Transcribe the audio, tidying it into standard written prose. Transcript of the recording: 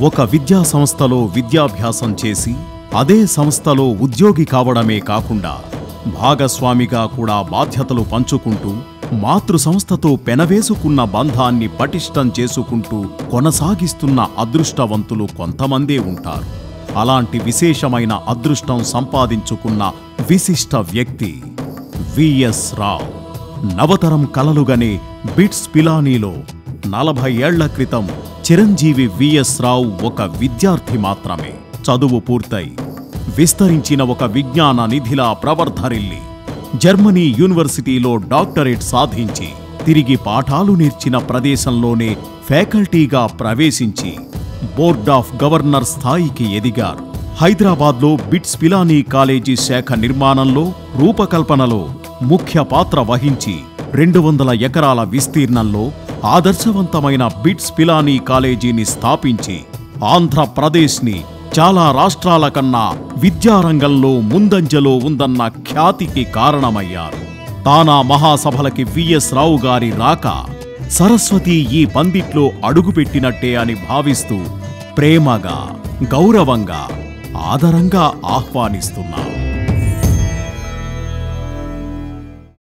ఒక విద్యా సంస్థలో విద్యాభ్యాసం చేసి అదే సంస్థలో ఉద్యోగి కావడమే కాకుండా భాగస్వామిగా కూడా బాధ్యతలు పంచుకుంటూ మాతృ సంస్థతో పెనవేసుకున్న బంధాన్ని పటిష్టం చేసుకుంటూ కొనసాగిస్తున్న అదృష్టవంతులు కొంతమందే ఉంటారు. అలాంటి విశేషమైన అదృష్టం సంపాదించుకున్న విశిష్ట వ్యక్తి విఎస్ రావు. నవతరం కలలుగనే బిట్స్ పిలానీలో 40 ఏళ్ల క్రితం చిరంజీవి విఎస్ రావు ఒక విద్యార్థి మాత్రమే. చదువు పూర్తయి విస్తరించిన ఒక విజ్ఞాన నిధిలా ప్రవర్ధరిల్లి జర్మనీ యూనివర్సిటీలో డాక్టరేట్ సాధించి తిరిగి పాఠాలు నేర్చిన ప్రదేశంలోనే ఫ్యాకల్టీగా ప్రవేశించి బోర్డ్ ఆఫ్ గవర్నర్ స్థాయికి ఎదిగారు. హైదరాబాద్లో బిట్స్ పిలానీ కాలేజీ శాఖ నిర్మాణంలో, రూపకల్పనలో ముఖ్య పాత్ర వహించి 200 ఎకరాల విస్తీర్ణంలో ఆదర్శవంతమైన బిట్స్ పిలానీ కాలేజీని స్థాపించి ఆంధ్రప్రదేశ్ని చాలా రాష్ట్రాల కన్నా విద్యారంగంలో ముందంజలో ఉందన్న ఖ్యాతికి కారణమయ్యారు. తానా మహాసభలకి విఎస్ రావు గారి రాక సరస్వతి ఈ పందిట్లో అడుగుపెట్టినట్టే అని భావిస్తూ ప్రేమగా, గౌరవంగా, ఆదరంగా ఆహ్వానిస్తున్నారు.